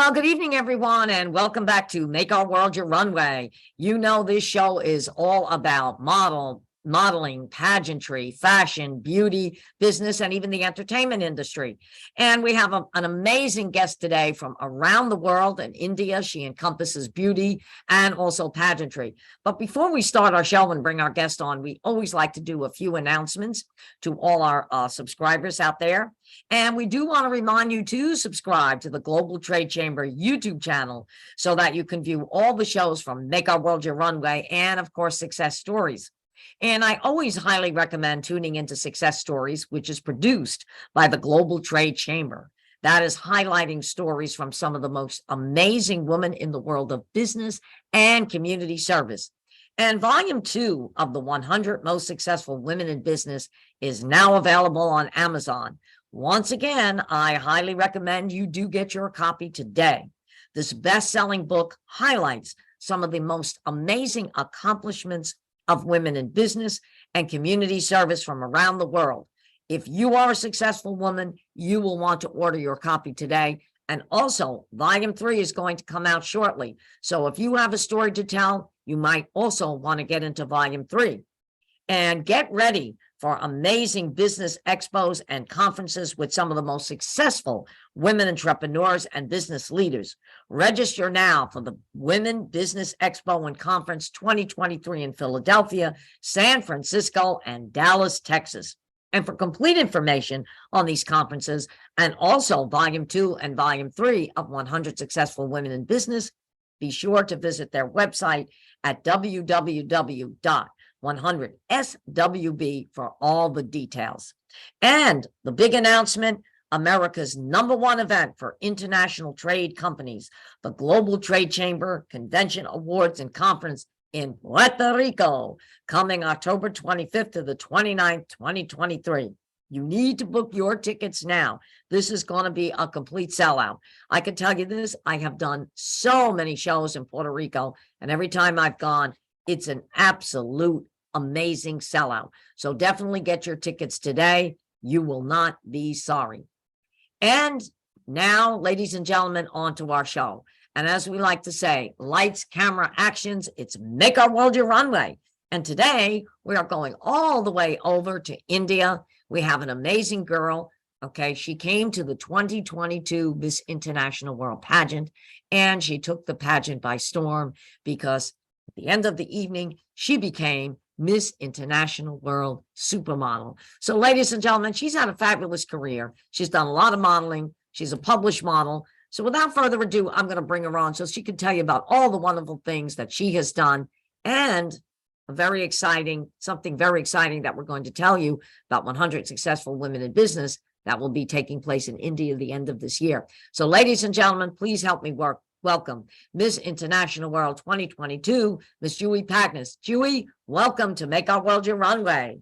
Well, good evening, everyone, and welcome back to Make Our World Your Runway. You know, this show is all about modeling, pageantry, fashion, beauty, business, and even the entertainment industry. And we have an amazing guest today from around the world. In India, she encompasses beauty and also pageantry. But before we start our show and bring our guest on, we always like to do a few announcements to all our subscribers out there. And we do want to remind you to subscribe to the Global Trade Chamber YouTube channel so that you can view all the shows from Make Our World Your Runway and, of course, Success Stories. And I always highly recommend tuning into Success Stories, which is produced by the Global Trade Chamber. That is highlighting stories from some of the most amazing women in the world of business and community service. And volume 2 of the 100 Most Successful Women in Business is now available on Amazon. Once again, I highly recommend you do get your copy today. This best-selling book highlights some of the most amazing accomplishments of women in business and community service from around the world. If you are a successful woman, you will want to order your copy today. And also, volume 3 is going to come out shortly. So if you have a story to tell, you might also want to get into volume 3. And get ready for amazing business expos and conferences with some of the most successful women entrepreneurs and business leaders. Register now for the Women Business Expo and Conference 2023 in Philadelphia, San Francisco, and Dallas, Texas. And for complete information on these conferences and also volume 2 and volume 3 of 100 Successful Women in Business, be sure to visit their website at www.100swb for all the details. And the big announcement, America's #1 event for international trade companies, the Global Trade Chamber Convention Awards and Conference in Puerto Rico, coming October 25th to the 29th, 2023. You need to book your tickets now. This is going to be a complete sellout. I can tell you this, I have done so many shows in Puerto Rico, and every time I've gone, it's an absolute amazing sellout. So definitely get your tickets today. You will not be sorry. And now, ladies and gentlemen, on to our show. And as we like to say, lights, camera, actions, it's Make Our World Your Runway. And today we are going all the way over to India. We have an amazing girl. Okay, she came to the 2022 Miss International World Pageant, and she took the pageant by storm because at the end of the evening, she became Miss International World Supermodel. So, ladies and gentlemen, she's had a fabulous career. She's done a lot of modeling. She's a published model. So without further ado, I'm going to bring her on so she can tell you about all the wonderful things that she has done and something very exciting that we're going to tell you about 100 Successful Women in Business that will be taking place in India at the end of this year. So, ladies and gentlemen, please help me welcome Miss International World 2022, Miss Juie Pagnis. Juie, welcome to Make Our World Your Runway.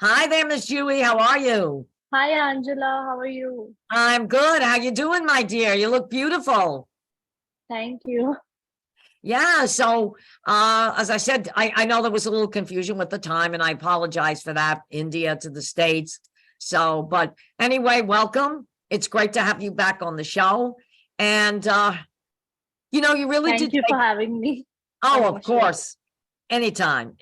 Hi there, Miss Juie. How are you? Hi, Angela. How are you? I'm good. How you doing, my dear? You look beautiful. Thank you. Yeah, so as I said, I know there was a little confusion with the time, and I apologize for that, India to the States. So, but anyway, welcome. It's great to have you back on the show. And, you know, you really did. Thank you for having me. Oh, of course. Anytime.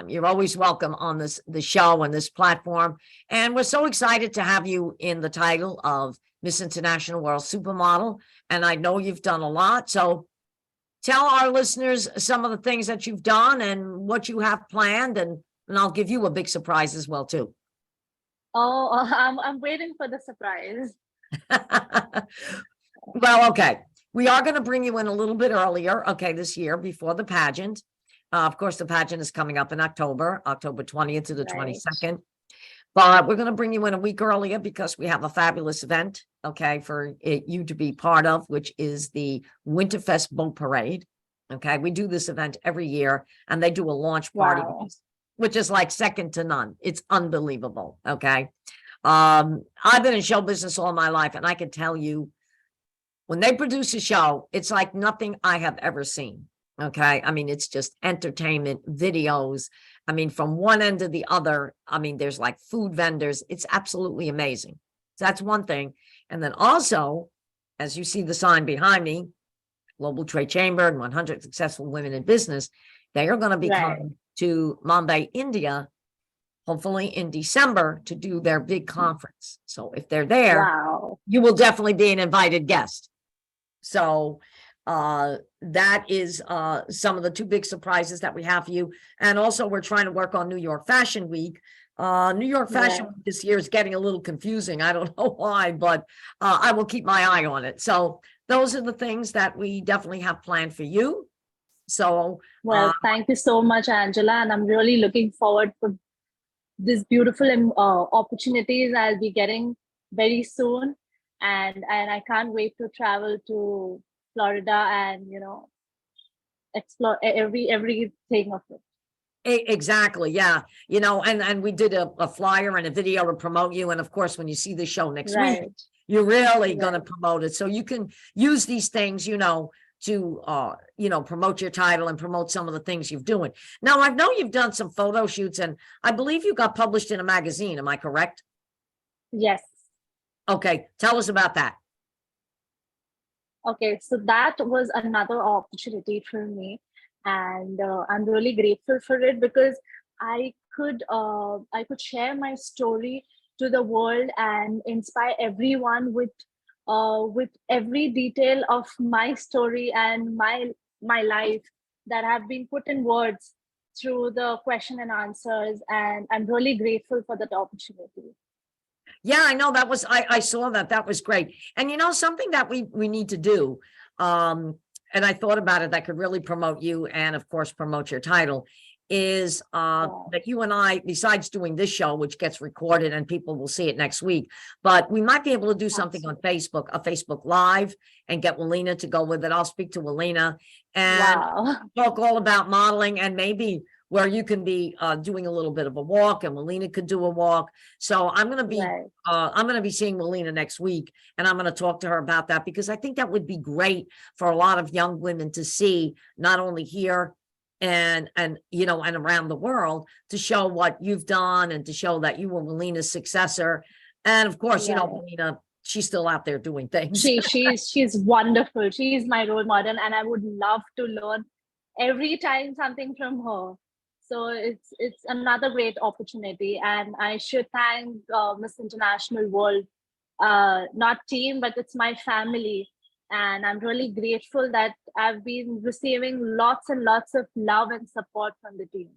You're always welcome on the show and this platform. And we're so excited to have you in the title of Miss International World Supermodel. And I know you've done a lot. So tell our listeners some of the things that you've done and what you have planned. And I'll give you a big surprise as well, too. Oh, I'm waiting for the surprise. Well, okay. We are going to bring you in a little bit earlier, okay, this year before the pageant. Of course, the pageant is coming up in October 20th to the 22nd. But we're going to bring you in a week earlier because we have a fabulous event, okay, for you to be part of, which is the Winterfest Boat Parade. Okay, we do this event every year, and they do a launch party, which is like second to none. It's unbelievable, okay? I've been in show business all my life, and I can tell you when they produce a show, it's like nothing I have ever seen. Okay. I mean, it's just entertainment videos. I mean, from one end to the other, I mean, there's like food vendors. It's absolutely amazing. So that's one thing. And then also, as you see the sign behind me, Global Trade Chamber and 100 Successful Women in Business, they are going to be Right. coming to Mumbai, India, hopefully in December to do their big conference. So if they're there, Wow. you will definitely be an invited guest. So that is some of the two big surprises that we have for you. And also we're trying to work on New York Fashion Week. New York Fashion Right. Week this year is getting a little confusing. I don't know why, but I will keep my eye on it. So those are the things that we definitely have planned for you. So Well, thank you so much, Angela. And I'm really looking forward for these beautiful opportunities I'll be getting very soon. And I can't wait to travel to Florida and, explore everything of it. Exactly. Yeah. You know, and we did a flyer and a video to promote you. And of course, when you see the show next week, Right. you're really going to Right. promote it. So you can use these things, to, promote your title and promote some of the things you're doing. Now, I know you've done some photo shoots and I believe you got published in a magazine. Am I correct? Yes. Okay. Tell us about that. Okay, so that was another opportunity for me, and I'm really grateful for it because I could share my story to the world and inspire everyone with every detail of my story and my life that have been put in words through the question and answers, and I'm really grateful for that opportunity. Yeah, I know that was, I saw that. That was great. And something that we need to do, and I thought about it that could really promote you and of course promote your title is Wow. that you and I, besides doing this show, which gets recorded and people will see it next week, but we might be able to do something on Facebook, a Facebook Live, and get Walina to go with it. I'll speak to Walina and Wow. talk all about modeling and maybe where you can be doing a little bit of a walk and Walina could do a walk. So I'm going to be seeing Walina next week and I'm going to talk to her about that because I think that would be great for a lot of young women to see, not only here and around the world, to show what you've done and to show that you were Walina's successor. And of course, Right. Walina, she's still out there doing things. She's wonderful. She's my role model, and I would love to learn every time something from her. So it's another great opportunity, and I should thank Miss International World, not team, but it's my family, and I'm really grateful that I've been receiving lots and lots of love and support from the team.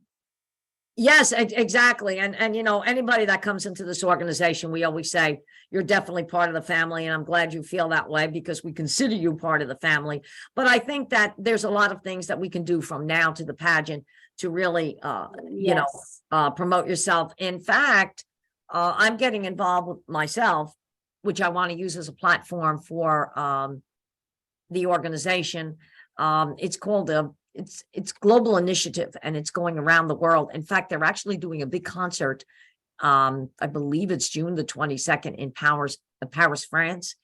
Yes, exactly. And anybody that comes into this organization, we always say you're definitely part of the family. And I'm glad you feel that way because we consider you part of the family. But I think that there's a lot of things that we can do from now to the pageant to really, Yes. promote yourself. In fact, I'm getting involved with myself, which I want to use as a platform for the organization. It's called it's global initiative and it's going around the world. In fact, they're actually doing a big concert. I believe it's June the 22nd in Paris, France.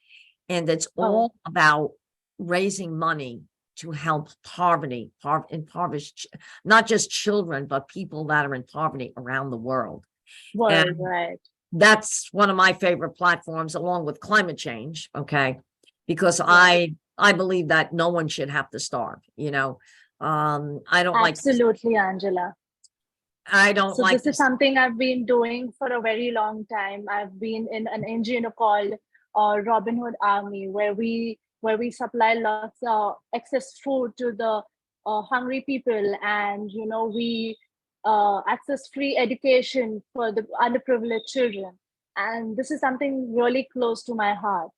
And it's all about raising money to help impoverished, not just children, but people that are in poverty around the world. And Right. that's one of my favorite platforms along with climate change. Okay. Because Right. I believe that no one should have to starve, I don't like, Absolutely, Angela. I don't So like this is this. something I've been doing for a very long time. I've been in an NGO called Robin Hood Army, where we supply lots of excess food to the hungry people, and we access free education for the underprivileged children. And this is something really close to my heart.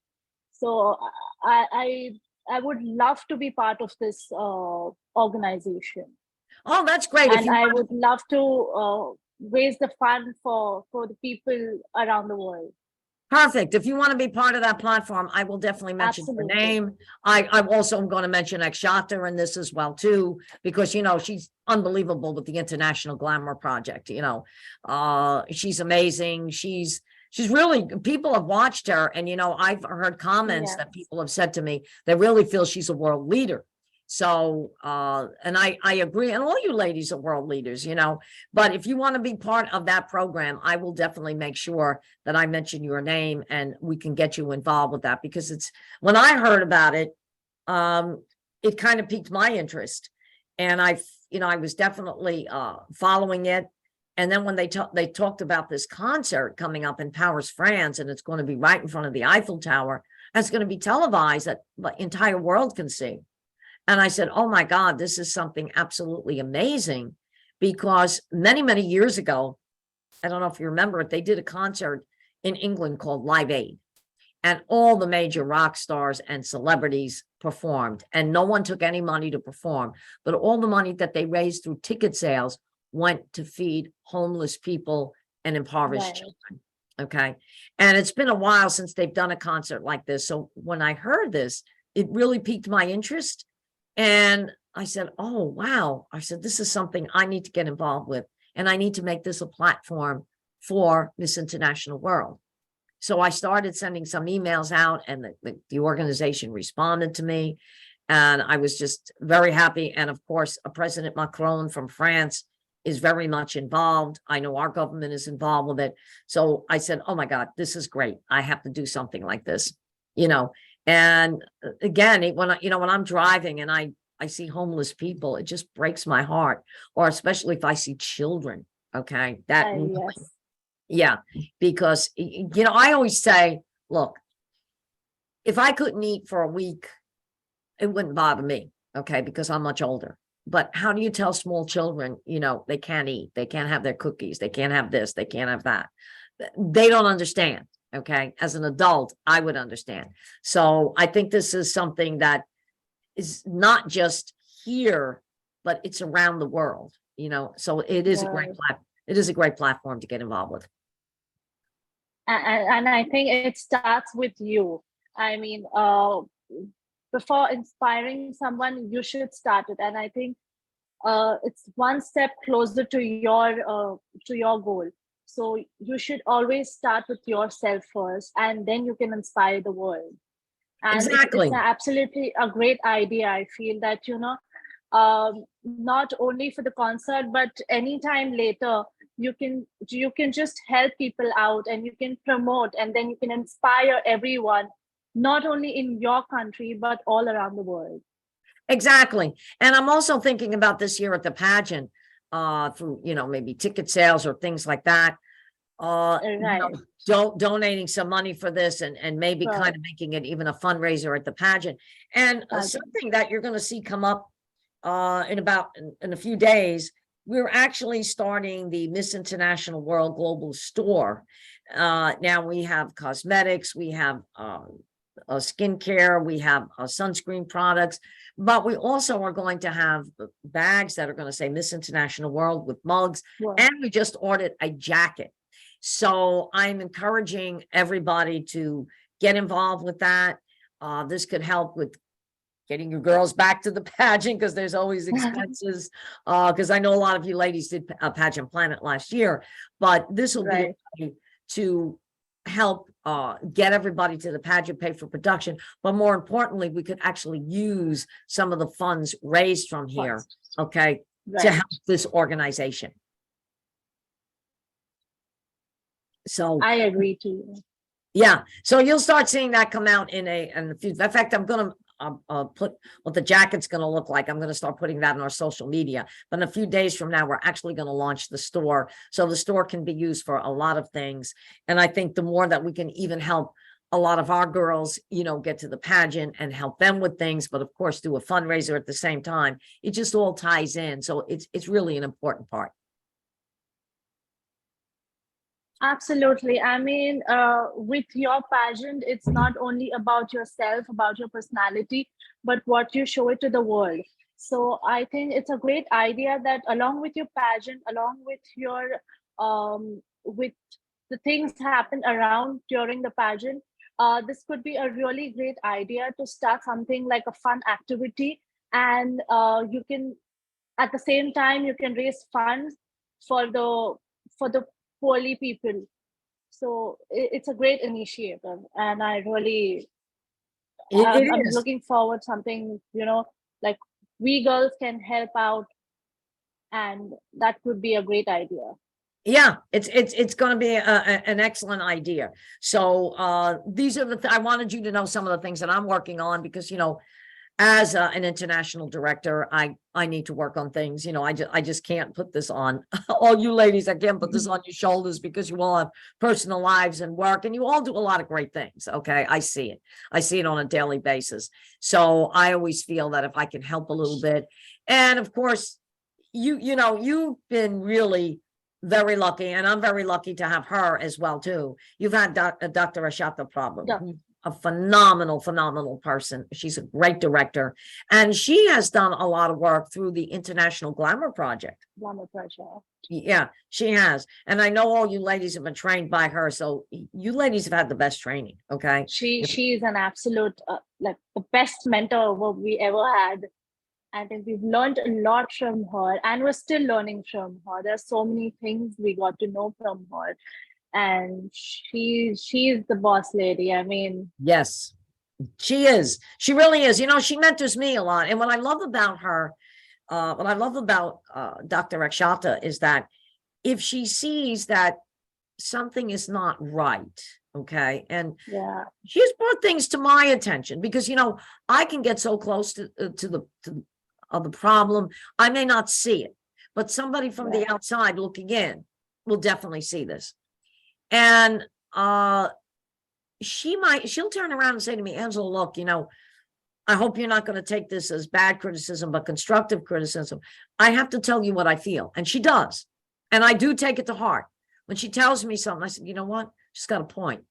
So I I, I would love to be part of this organization, Oh, that's great. If and you I want, would love to raise the fund for the people around the world. perfect. If you want to be part of that platform, I will definitely mention your Absolutely. name. I also am going to mention 𝐏𝐚𝐠𝐞𝐬 in this as well too, because she's unbelievable with the International Glamour Project. She's amazing. She's she's really, people have watched her, and, I've heard comments that Yes. people have said to me, they really feel she's a world leader. So, and I agree, and all you ladies are world leaders, but if you want to be part of that program, I will definitely make sure that I mention your name and we can get you involved with that, because when I heard about it, it kind of piqued my interest, and I was definitely, following it. And then when they talked about this concert coming up in Paris, France, and it's going to be right in front of the Eiffel Tower, and it's going to be televised that the entire world can see. And I said, oh my God, this is something absolutely amazing, because many, many years ago, I don't know if you remember it, they did a concert in England called Live Aid, and all the major rock stars and celebrities performed, and no one took any money to perform, but all the money that they raised through ticket sales went to feed homeless people and impoverished Right. children. Okay. And it's been a while since they've done a concert like this. So when I heard this, it really piqued my interest. And I said, oh, wow. I said, this is something I need to get involved with. And I need to make this a platform for Miss International World. So I started sending some emails out, and the organization responded to me. And I was just very happy. And of course, President Macron from France is very much involved. I know our government is involved with it. So I said, oh my God, this is great. I have to do something like this, And again, when I'm driving and I see homeless people, it just breaks my heart. Or especially if I see children. Okay. That Yes. Yeah, because, I always say, look, if I couldn't eat for a week, it wouldn't bother me, okay, because I'm much older. But how do you tell small children, they can't eat, they can't have their cookies, they can't have this, they can't have that? They don't understand, okay? As an adult, I would understand. So I think this is something that is not just here, but it's around the world, so it is a great Right. it is a great platform to get involved with. And I think it starts with you. I mean, before inspiring someone, you should start it. And I think it's one step closer to your goal. So you should always start with yourself first, and then you can inspire the world. And it's Exactly. absolutely a great idea. I feel that, not only for the concert, but anytime later, you can just help people out, and you can promote, and then you can inspire everyone, not only in your country, but all around the world. Exactly. And I'm also thinking about this year at the pageant, through, maybe ticket sales or things like that. Right. Donating some money for this, and maybe kind of making it even a fundraiser at the pageant. And something that you're going to see come up in a few days, we're actually starting the Miss International World Global Store. Now we have cosmetics, we have skincare, we have sunscreen products, but we also are going to have bags that are going to say Miss International World with mugs. Wow. And we just ordered a jacket. So I'm encouraging everybody to get involved with that. This could help with getting your girls back to the pageant, because there's always expenses. Because I know a lot of you ladies did a Pageant Planet last year, but this will be a way to help get everybody to the pageant, pay for production. But more importantly, we could actually use some of the funds raised from here, okay, to help this organization. So I agree too. Yeah, so you'll start seeing that come out in a few. In fact, I'm going to put what the jacket's going to look like. I'm going to start putting that on our social media. But in a few days from now, we're actually going to launch the store. So the store can be used for a lot of things. And I think the more that we can even help a lot of our girls, get to the pageant and help them with things, but of course do a fundraiser at the same time, it just all ties in. So it's really an important part. Absolutely. I mean, with your pageant, it's not only about yourself, about your personality, but what you show it to the world. So I think it's a great idea that along with your pageant, along with your with the things happen around during the pageant, this could be a really great idea to start something like a fun activity, and you can, at the same time, you can raise funds for the poorly people. So it's a great initiative, and I really, It I'm is. looking forward something, like we girls can help out, and that could be a great idea. Yeah, it's going to be an excellent idea. So these are I wanted you to know some of the things that I'm working on because, as an international director, I need to work on things. I just can't put this on all you ladies. I can't put this on your shoulders because you all have personal lives and work, and you all do a lot of great things. Okay, I see it on a daily basis. So I always feel that if I can help a little bit, and of course, you've been really very lucky, and I'm very lucky to have her as well too. You've had Dr. Ashata Prabhu, Yeah. a phenomenal person. She's a great director, and she has done a lot of work through the International Glamour Project. Glamour Project. Yeah, she has. And I know all you ladies have been trained by her. So you ladies have had the best training. Okay. She's an absolute, like the best mentor what we ever had. I think we've learned a lot from her, and we're still learning from her. There's so many things we got to know from her, and she's the boss lady. I mean, yes, she is. She really is. She mentors me a lot. And what I love about her, what I love about Dr. Akshata is that if she sees that something is not right, okay, and yeah, she's brought things to my attention because I can get so close to the problem, I may not see it, but somebody from the outside looking in will definitely see this. And she'll turn around and say to me, Angela, look, I hope you're not going to take this as bad criticism, but constructive criticism. I have to tell you what I feel. And she does. And I do take it to heart. When she tells me something, I said, you know what? She's got a point.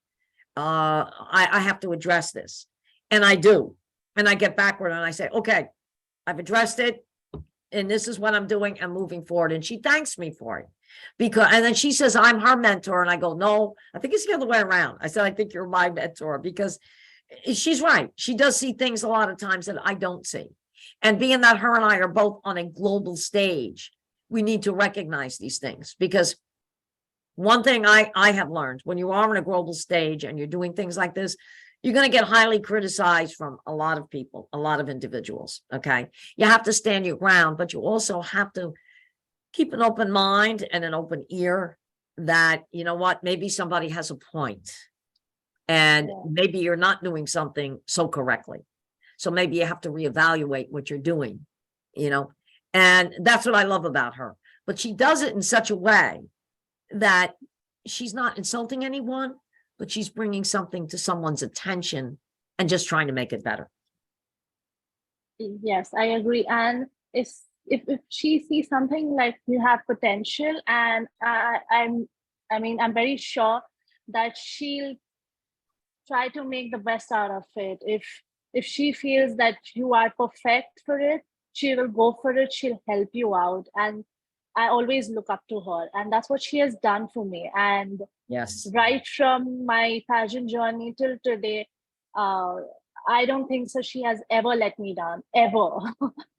I have to address this. And I do. And I get backward and I say, okay, I've addressed it. And this is what I'm doing and moving forward. And she thanks me for it. And then she says, I'm her mentor. And I go, no, I think it's the other way around. I said, I think you're my mentor because she's right. She does see things a lot of times that I don't see. And being that her and I are both on a global stage, we need to recognize these things because one thing I have learned, when you are on a global stage and you're doing things like this, you're going to get highly criticized from a lot of people, a lot of individuals. Okay. You have to stand your ground, but you also have to keep an open mind and an open ear that, you know what, maybe somebody has a point and maybe you're not doing something so correctly. So maybe you have to reevaluate what you're doing, and that's what I love about her. But she does it in such a way that she's not insulting anyone, but she's bringing something to someone's attention and just trying to make it better. Yes, I agree. And if she sees something like you have potential, and I'm very sure that she'll try to make the best out of it. If she feels that you are perfect for it, she will go for it. She'll help you out. And I always look up to her, and that's what she has done for me. And yes, right from my pageant journey till today, I don't think so she has ever let me down, ever.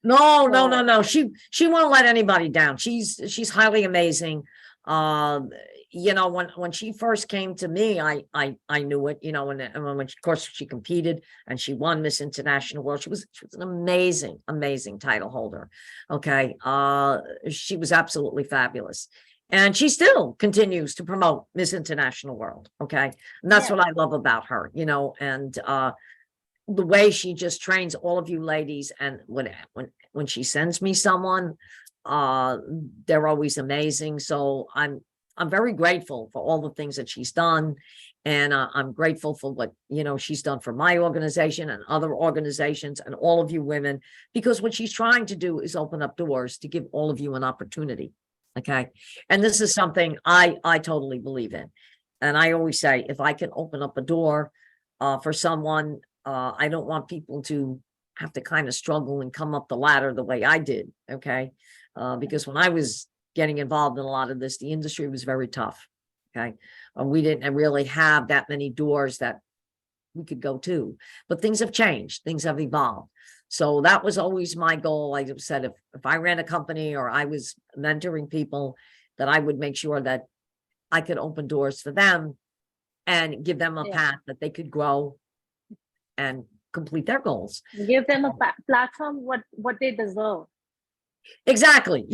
No. She won't let anybody down. She's highly amazing. When she first came to me, I knew it, and when of course she competed and she won Miss International World. She was an amazing title holder. Okay. She was absolutely fabulous. And she still continues to promote Miss International World. Okay. And that's what I love about her, and the way she just trains all of you ladies. And when she sends me someone, they're always amazing. So I'm very grateful for all the things that she's done. And I'm grateful for what, she's done for my organization and other organizations and all of you women, because what she's trying to do is open up doors to give all of you an opportunity. Okay. And this is something I totally believe in. And I always say, if I can open up a door for someone, I don't want people to have to kind of struggle and come up the ladder the way I did. Okay. Because when I was getting involved in a lot of this, the industry was very tough. Okay. We didn't really have that many doors that we could go to, but things have changed. Things have evolved. So that was always my goal. I said, if I ran a company or I was mentoring people, that I would make sure that I could open doors for them and give them a Yeah. path that they could grow and complete their goals. Give them a platform what they deserve. Exactly.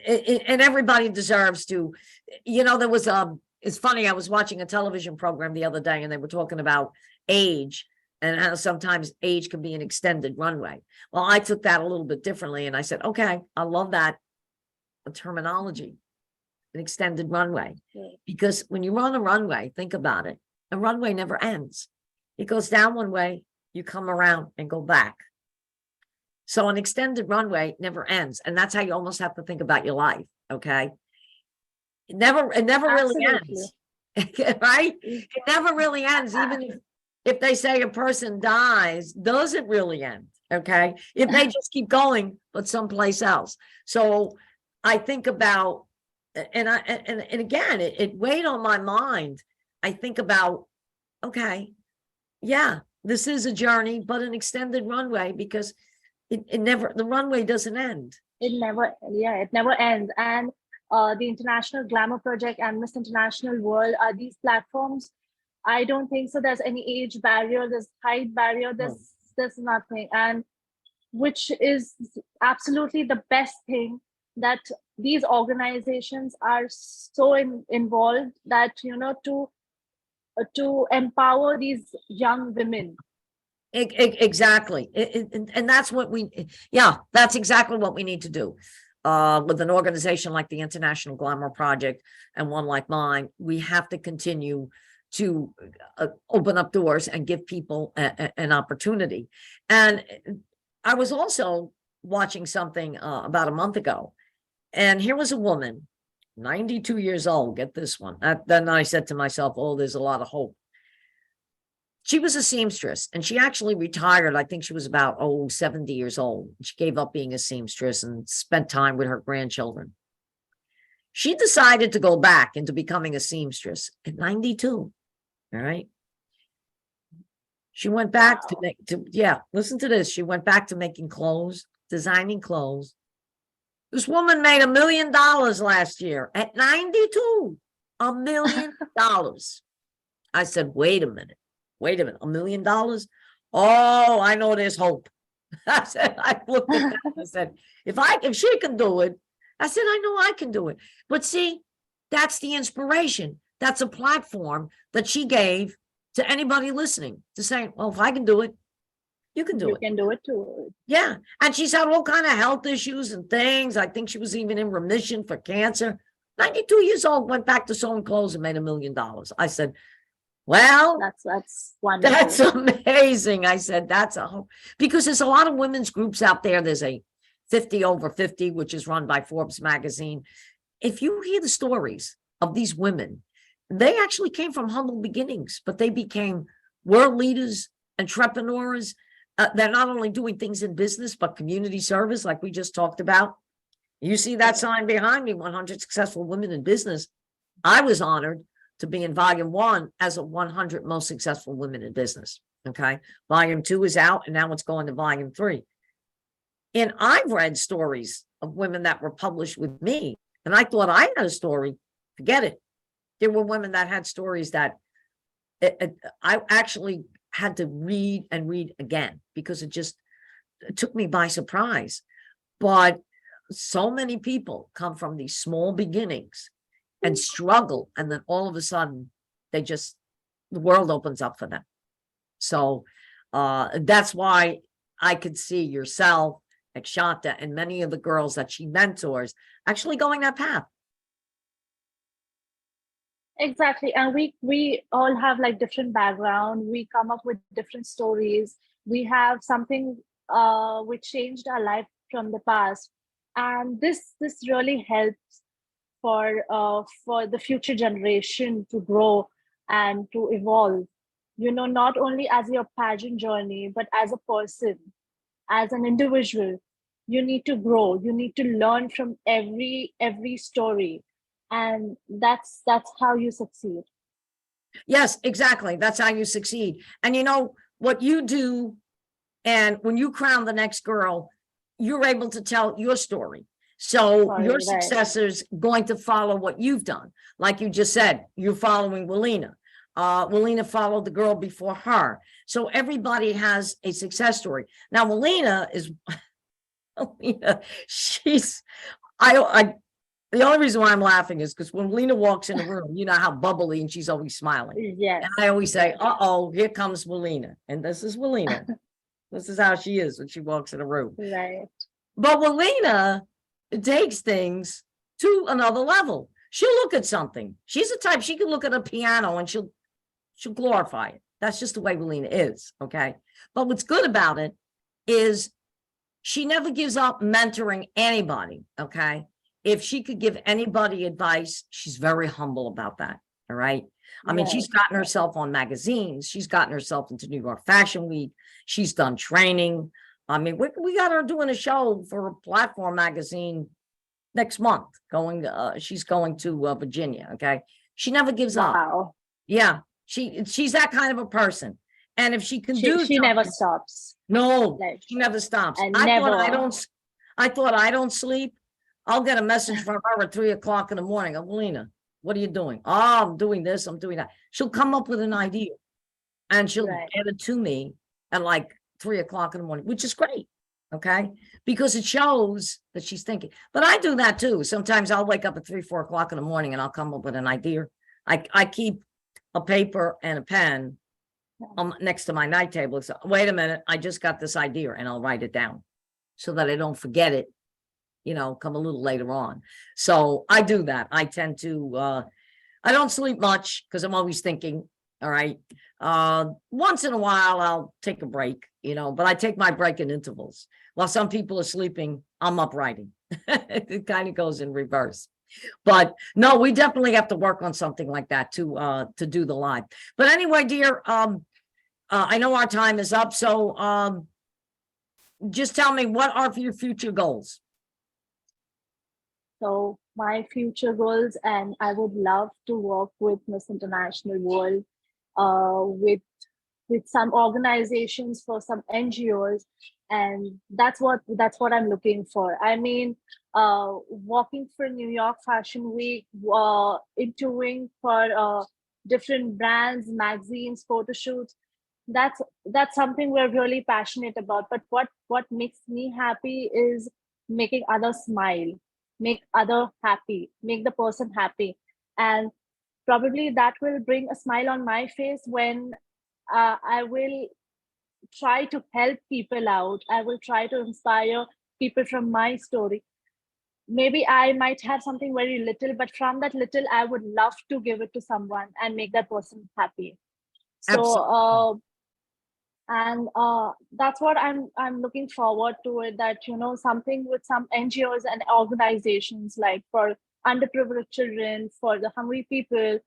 And everybody deserves to, there was, it's funny, I was watching a television program the other day and they were talking about age and how sometimes age can be an extended runway. Well, I took that a little bit differently and I said, okay, I love that terminology, an extended runway, because when you run a runway, think about it, a runway never ends. It goes down one way, you come around and go back. So an extended runway never ends. And that's how you almost have to think about your life. Okay. It never really ends. Right? It never really ends. Even if they say a person dies, does it really end? Okay. It may just keep going, but someplace else. So I think about, and again, it weighed on my mind. I think about, okay, yeah, this is a journey, but an extended runway, because the runway doesn't end. It never ends. And the International Glamour Project and Miss International World are these platforms. I don't think so there's any age barrier, there's height barrier, there's nothing. And which is absolutely the best thing, that these organizations are so involved that, to empower these young women. Exactly. And that's what that's exactly what we need to do. With an organization like the International Glamour Project and one like mine, we have to continue to open up doors and give people an opportunity. And I was also watching something about a month ago, and here was a woman, 92 years old, get this one. Then I said to myself, oh, there's a lot of hope. She was a seamstress and she actually retired. I think she was about 70 years old. She gave up being a seamstress and spent time with her grandchildren. She decided to go back into becoming a seamstress at 92. All right. She went back listen to this. She went back to making clothes, designing clothes. This woman made $1 million last year at 92. $1 million. I said, wait a minute, $1 million? Oh, I know there's hope. I looked at that and I said, if she can do it, I said, I know I can do it. But see, that's the inspiration. That's a platform that she gave to anybody listening to say, well, if I can do it, you can do it. You can do it too. Yeah. And she's had all kind of health issues and things. I think she was even in remission for cancer. 92 years old, went back to sewing clothes and made $1 million. I said, well, that's wonderful. That's amazing. I said, that's a hope, because there's a lot of women's groups out there. There's a 50 over 50, which is run by Forbes magazine. If you hear the stories of these women, they actually came from humble beginnings, but they became world leaders, entrepreneurs. They're not only doing things in business, but community service, like we just talked about. You see that sign behind me, 100 Successful Women in Business. I was honored to be in volume 1 as a 100 most successful women in business. Okay. Volume 2 is out and now it's going to volume 3. And I've read stories of women that were published with me. And I thought I had a story. Forget it. There were women that had stories that I actually had to read and read again, because it took me by surprise. But so many people come from these small beginnings and struggle, and then all of a sudden the world opens up for them. So that's why I could see yourself, Akshata, and many of the girls that she mentors actually going that path. Exactly. And we all have like different background. We come up with different stories. We have something which changed our life from the past. And this really helps for the future generation to grow and to evolve, not only as your pageant journey, but as a person, as an individual. You need to grow. You need to learn from every story. And that's how you succeed. Yes, exactly. That's how you succeed. And what you do, and when you crown the next girl, you're able to tell your story. So your successors going to follow what you've done. Like you just said, you're following Willina. Melina followed the girl before her. So everybody has a success story. Now, Melina is, Melina, the only reason why I'm laughing is because when Melina walks in the room, you know how bubbly and she's always smiling. Yes. And I always say, uh-oh, here comes Melina. And this is Melina. This is how she is when she walks in the room. Right. But Melina takes things to another level. She'll look at something. She's the type, she can look at a piano and she'll glorify it. That's just the way Melina is, okay? But what's good about it is she never gives up mentoring anybody, okay? If she could give anybody advice, she's very humble about that, all right? I mean, she's gotten herself on magazines. She's gotten herself into New York Fashion Week. She's done training. I mean, we got her doing a show for a Platform magazine next month. She's going to Virginia, okay? She never gives up. Yeah, she's that kind of a person. And if she can she never stops. No, she never stops. I thought I don't sleep. I'll get a message from her at 3 o'clock in the morning. I'm Melina, what are you doing? Oh, I'm doing this, I'm doing that. She'll come up with an idea and she'll get it to me at like 3 o'clock in the morning, which is great. Okay. Because it shows that she's thinking, but I do that too. Sometimes I'll wake up at 3, 4 o'clock in the morning and I'll come up with an idea. I keep a paper and a pen next to my night table. So wait a minute, I just got this idea, and I'll write it down so that I don't forget it, you know, come a little later on. So I do that. I tend to, I don't sleep much because I'm always thinking, all right. Once in a while, I'll take a break, you know, but I take my break in intervals. While some people are sleeping, I'm up writing. It kind of goes in reverse. But no, we definitely have to work on something like that to do the live. But anyway, dear, I know our time is up. So just tell me, what are your future goals? So my future goals, and I would love to work with Miss International World, with some organizations, for some NGOs, and that's what I'm looking for. I mean, working for New York Fashion Week, interviewing for different brands, magazines, photo shoots. That's something we're really passionate about. But what makes me happy is making others smile, make other happy, make the person happy, and probably that will bring a smile on my face when I will try to help people out. I will try to inspire people from my story. Maybe I might have something very little, but from that little, I would love to give it to someone and make that person happy. So, and that's what I'm looking forward to it, that, you know, something with some NGOs and organizations, like for underprivileged children, for the hungry people,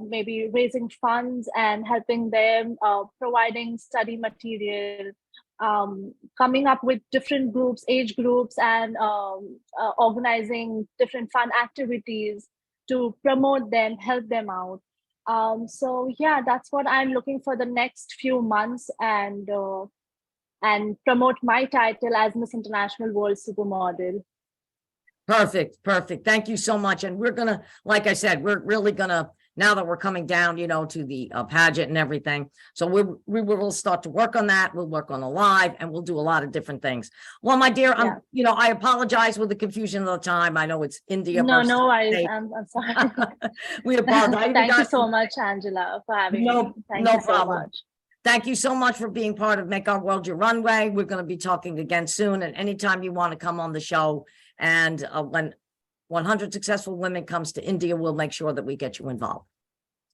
maybe raising funds and helping them, providing study material, coming up with different groups, age groups, and organizing different fun activities to promote them, help them out. So yeah, that's what I'm looking for the next few months, and promote my title as Miss International World Supermodel. Perfect. Thank you so much. And we're gonna, like I said, we're really gonna, now that we're coming down, you know, to the pageant and everything. So we will start to work on that. We'll work on a live, and we'll do a lot of different things. Well, my dear, you know, I apologize with the confusion of the time. I know it's India. No worries. I'm sorry. We apologize. Thank you so much, Angela, for having me. Thank you so much. Thank you so much for being part of Make Our World Your Runway. We're going to be talking again soon. And anytime you want to come on the show, and when 100 Successful Women comes to India, we'll make sure that we get you involved.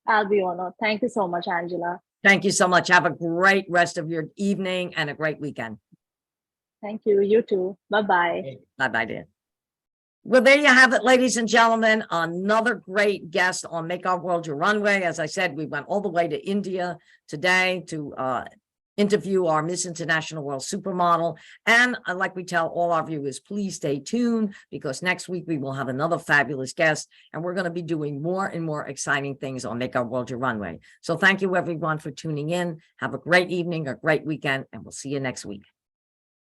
I'll be honored. Thank you so much, Angela. Thank you so much. Have a great rest of your evening and a great weekend. Thank you. You too. Bye-bye. Bye-bye, dear. Well, there you have it, ladies and gentlemen. Another great guest on Make Our World Your Runway. As I said, we went all the way to India today to interview our Miss International World Supermodel. And like we tell all our viewers, please stay tuned, because next week we will have another fabulous guest, and we're going to be doing more and more exciting things on Make Our World Your Runway. So thank you, everyone, for tuning in. Have a great evening, a great weekend, and we'll see you next week.